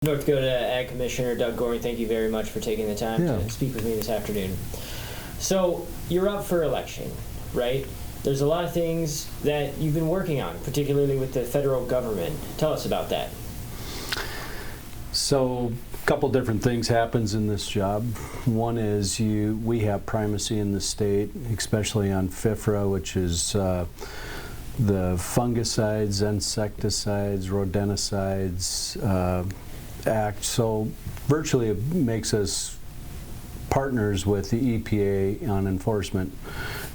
North Dakota Ag Commissioner Doug Goehring, thank you very much for taking the time to speak with me this afternoon. So you're up for election, right? There's a lot of things that you've been working on, particularly with the federal government. Tell us about that. So a couple different things happens in this job. One is we have primacy in the state, especially on FIFRA, which is the fungicides, insecticides, rodenticides act. So virtually it makes us partners with the EPA on enforcement.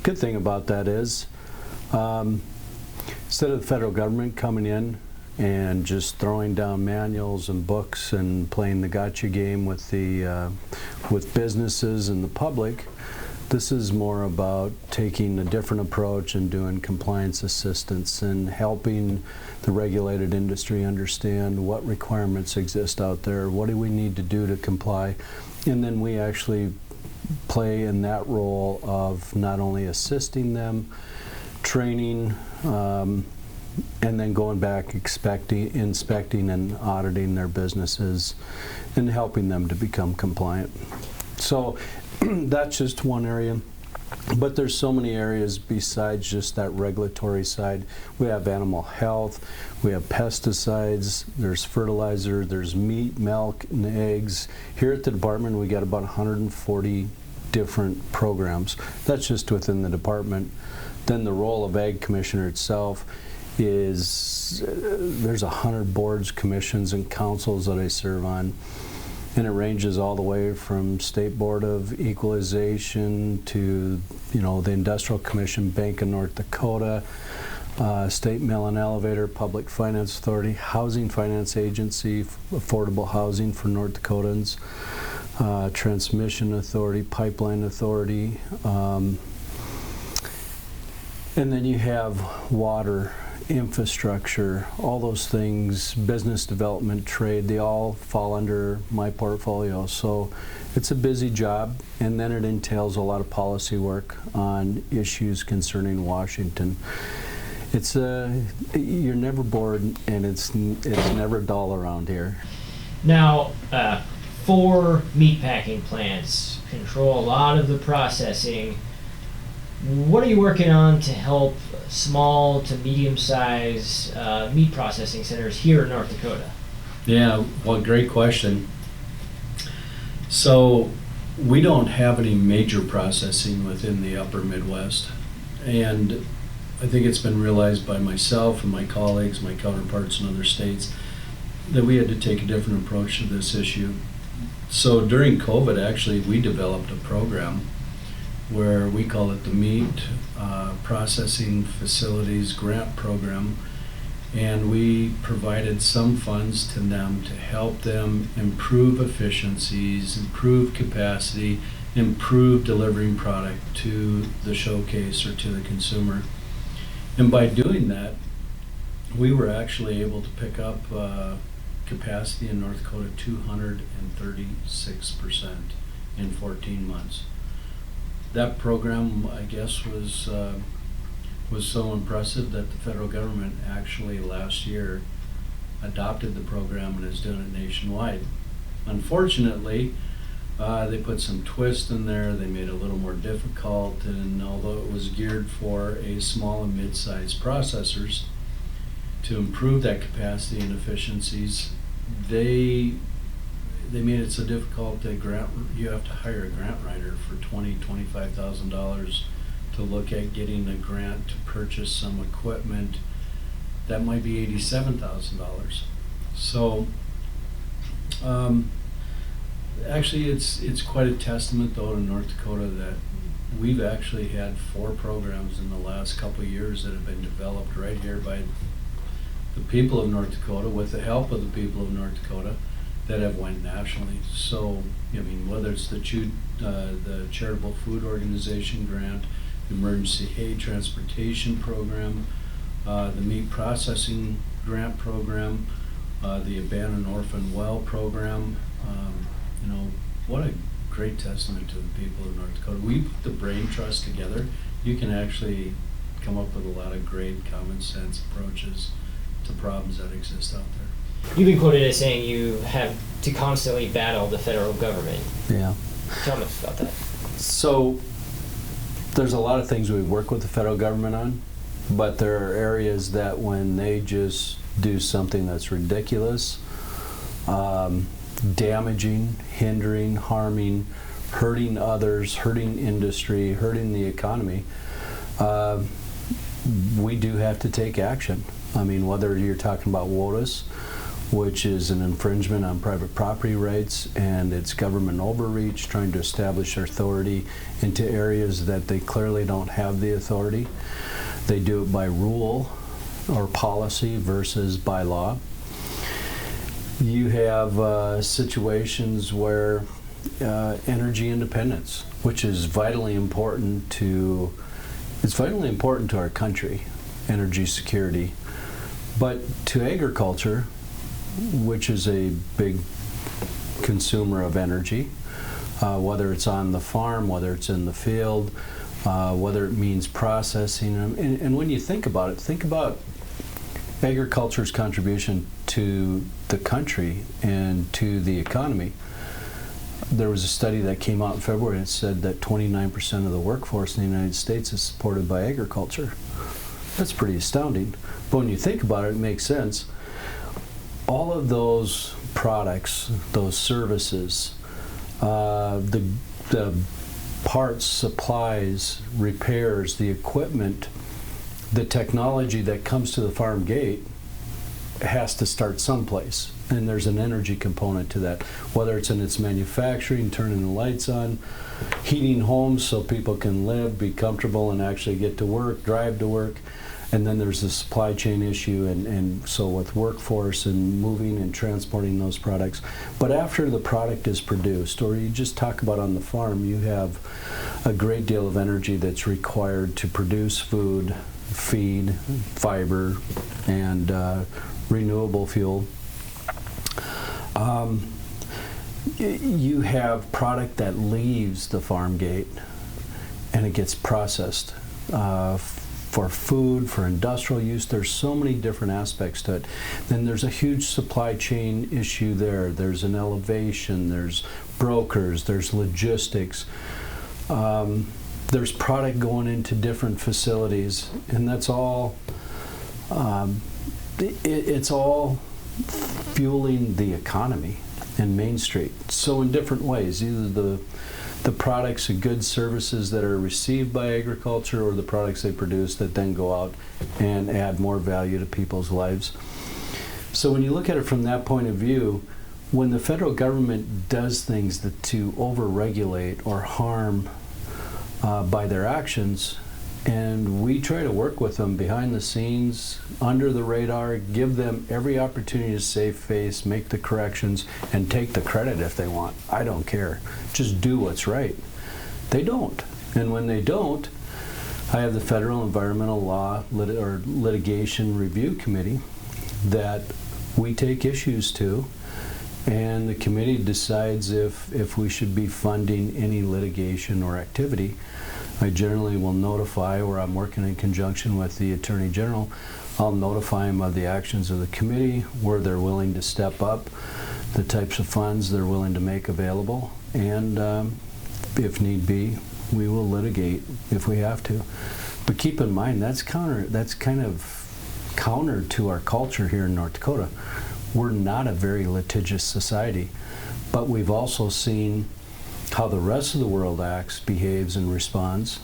Good thing about that is instead of the federal government coming in and just throwing down manuals and books and playing the gotcha game with with businesses and the public, this is more about taking a different approach and doing compliance assistance and helping the regulated industry understand what requirements exist out there, what do we need to do to comply, and then we actually play in that role of not only assisting them, training, and then going back inspecting and auditing their businesses and helping them to become compliant. So that's just one area, but there's so many areas besides just that regulatory side. We have animal health, we have pesticides, there's fertilizer, there's meat, milk, and eggs. Here at the department we got about 140 different programs. That's just within the department. Then the role of Ag Commissioner itself is there's 100 boards, commissions, and councils that I serve on. And it ranges all the way from State Board of Equalization to, the Industrial Commission, Bank of North Dakota, State Mill and Elevator, Public Finance Authority, Housing Finance Agency, Affordable Housing for North Dakotans, Transmission Authority, Pipeline Authority, and then you have water, infrastructure, all those things, business development, trade, they all fall under my portfolio. So it's a busy job, and then it entails a lot of policy work on issues concerning Washington. It's you're never bored, and it's never dull around here. Now, 4 meatpacking plants control a lot of the processing. What are you working on to help small to medium-sized meat processing centers here in North Dakota? Yeah, well, great question. So we don't have any major processing within the upper Midwest, and I think it's been realized by myself and my colleagues, my counterparts in other states, that we had to take a different approach to this issue. So during COVID, actually, we developed a program where we call it the Meat Processing Facilities Grant Program, and we provided some funds to them to help them improve efficiencies, improve capacity, improve delivering product to the showcase or to the consumer. And by doing that, we were actually able to pick up capacity in North Dakota 236% in 14 months. That program, I guess, was so impressive that the federal government actually last year adopted the program and is doing it nationwide. Unfortunately, they put some twist in there. They made it a little more difficult, and although it was geared for a small and mid-sized processors to improve that capacity and efficiencies, they made it so difficult that you have to hire a grant writer for $25,000 to look at getting a grant to purchase some equipment that might be $87,000. So actually it's quite a testament though to North Dakota that we've actually had 4 programs in the last couple of years that have been developed right here by the people of North Dakota with the help of the people of North Dakota that have went nationally. So, whether it's the Charitable Food Organization grant, the Emergency Hay Transportation Program, the Meat Processing Grant Program, the Abandoned Orphan Well Program, what a great testament to the people of North Dakota. We put the brain trust together. You can actually come up with a lot of great common sense approaches to problems that exist out there. You've been quoted as saying you have to constantly battle the federal government. Yeah. Tell me about that. So there's a lot of things we work with the federal government on, but there are areas that when they just do something that's ridiculous, damaging, hindering, harming, hurting others, hurting industry, hurting the economy, we do have to take action. I mean, whether you're talking about WOTUS, which is an infringement on private property rights, and it's government overreach, trying to establish authority into areas that they clearly don't have the authority. They do it by rule or policy versus by law. You have situations where energy independence, which is vitally important to our country, energy security, but to agriculture, which is a big consumer of energy, whether it's on the farm, whether it's in the field, whether it means processing them. And when you think about it, think about agriculture's contribution to the country and to the economy. There was a study that came out in February that said that 29% of the workforce in the United States is supported by agriculture. That's pretty astounding. But when you think about it, it makes sense. All of those products, those services, the parts, supplies, repairs, the equipment, the technology that comes to the farm gate has to start someplace. And there's an energy component to that, whether it's in its manufacturing, turning the lights on, heating homes so people can live, be comfortable, and actually get to work, drive to work. And then there's the supply chain issue, and so with workforce and moving and transporting those products. But after the product is produced, or you just talk about on the farm, you have a great deal of energy that's required to produce food, feed, fiber, and renewable fuel. You have product that leaves the farm gate and it gets processed for food, for industrial use. There's so many different aspects to it. Then there's a huge supply chain issue there. There's an elevation, there's brokers, there's logistics. There's product going into different facilities, and that's all, it's all fueling the economy in Main Street. So in different ways, either the products and goods, services that are received by agriculture, or the products they produce that then go out and add more value to people's lives. So when you look at it from that point of view, when the federal government does things to over-regulate or harm by their actions, and we try to work with them behind the scenes, under the radar, give them every opportunity to save face, make the corrections, and take the credit if they want. I don't care. Just do what's right. They don't. And when they don't, I have the Federal Environmental Law Litigation Review Committee that we take issues to, and the committee decides if we should be funding any litigation or activity. I generally will notify, or I'm working in conjunction with the Attorney General, I'll notify him of the actions of the committee, where they're willing to step up, the types of funds they're willing to make available, and if need be, we will litigate if we have to. But keep in mind, that's kind of counter to our culture here in North Dakota. We're not a very litigious society, but we've also seen how the rest of the world acts, behaves, and responds,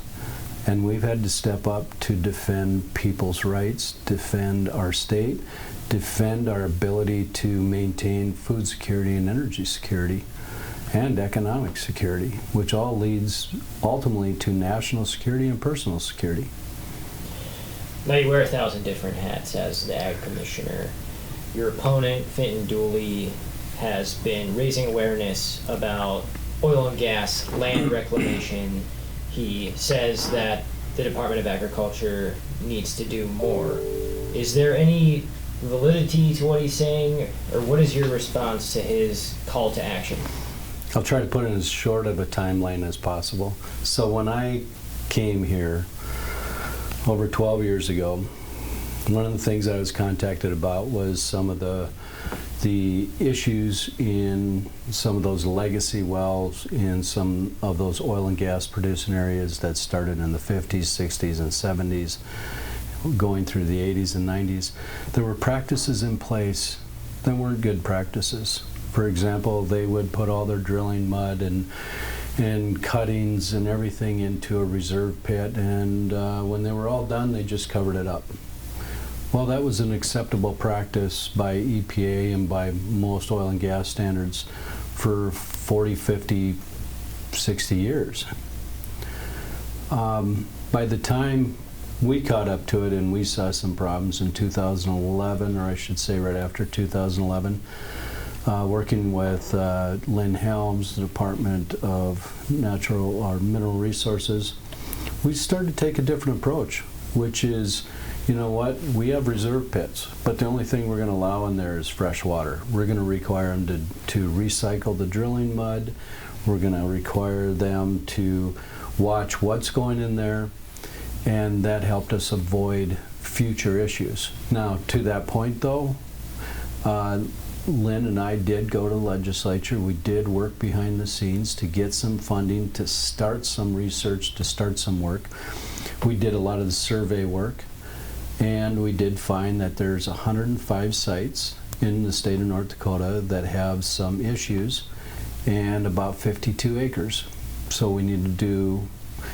and we've had to step up to defend people's rights, defend our state, defend our ability to maintain food security and energy security and economic security, which all leads ultimately to national security and personal security. Now you wear 1,000 different hats as the Ag Commissioner. Your opponent, Fenton Dooley, has been raising awareness about oil and gas, land reclamation. He says that the Department of Agriculture needs to do more. Is there any validity to what he's saying, or what is your response to his call to action? I'll try to put it as short of a timeline as possible. So when I came here over 12 years ago, one of the things I was contacted about was some of the the issues in some of those legacy wells in some of those oil and gas producing areas that started in the 50s, 60s, and 70s, going through the 80s and 90s. There were practices in place that weren't good practices. For example, they would put all their drilling mud and cuttings and everything into a reserve pit, and when they were all done, they just covered it up. Well, that was an acceptable practice by EPA and by most oil and gas standards for 40, 50, 60 years. By the time we caught up to it and we saw some problems in 2011, or I should say right after 2011, working with Lynn Helms, the Department of Natural or Mineral Resources, we started to take a different approach, which is, you know what, we have reserve pits, but the only thing we're going to allow in there is fresh water. We're going to require them to recycle the drilling mud. We're going to require them to watch what's going in there, and that helped us avoid future issues. Now, to that point though, Lynn and I did go to the legislature. We did work behind the scenes to get some funding, to start some research, to start some work. We did a lot of the survey work, and we did find that there's 105 sites in the state of North Dakota that have some issues, and about 52 acres. So we need to do,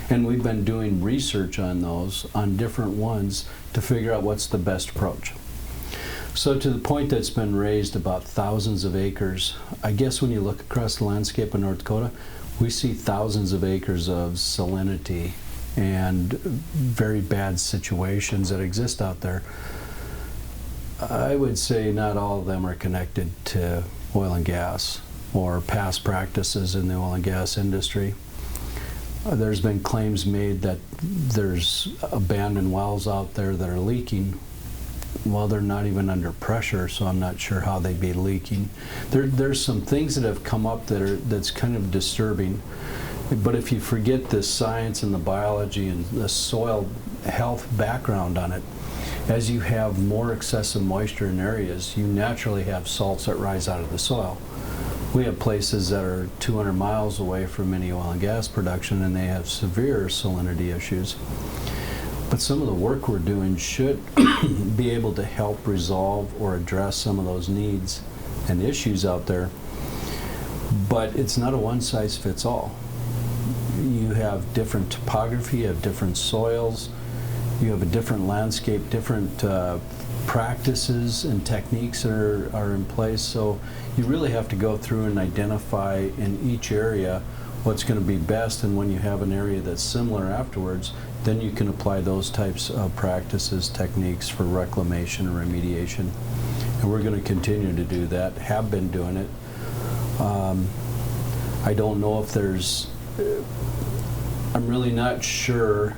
and we've been doing research on those, on different ones, to figure out what's the best approach. So to the point that's been raised about thousands of acres, I guess when you look across the landscape of North Dakota, we see thousands of acres of salinity and very bad situations that exist out there. I would say not all of them are connected to oil and gas or past practices in the oil and gas industry. There's been claims made that there's abandoned wells out there that are leaking. Well, they're not even under pressure, so I'm not sure how they'd be leaking. There's some things that have come up that's kind of disturbing. But if you forget the science and the biology and the soil health background on it, as you have more excessive moisture in areas, you naturally have salts that rise out of the soil. We have places that are 200 miles away from any oil and gas production, and they have severe salinity issues. But some of the work we're doing should be able to help resolve or address some of those needs and issues out there. But it's not a one-size-fits-all. You have different topography, you have different soils, you have a different landscape, different practices and techniques that are in place. So you really have to go through and identify in each area what's going to be best, and when you have an area that's similar afterwards, then you can apply those types of practices, techniques for reclamation and remediation. And we're going to continue to do that, have been doing it. I don't know if there's, I'm really not sure,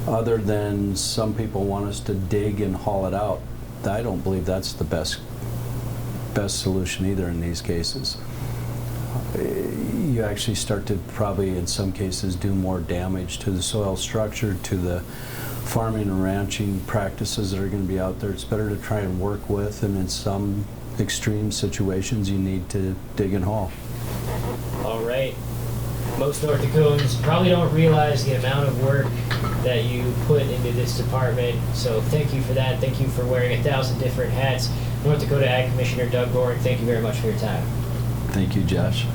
other than some people want us to dig and haul it out. I don't believe that's the best solution either in these cases. You actually start to probably in some cases do more damage to the soil structure, to the farming and ranching practices that are going to be out there. It's better to try and work with, and in some extreme situations you need to dig and haul. All right. Most North Dakotans probably don't realize the amount of work that you put into this department, so thank you for that. Thank you for wearing 1,000 different hats. North Dakota Ag Commissioner Doug Goehring, thank you very much for your time. Thank you, Josh.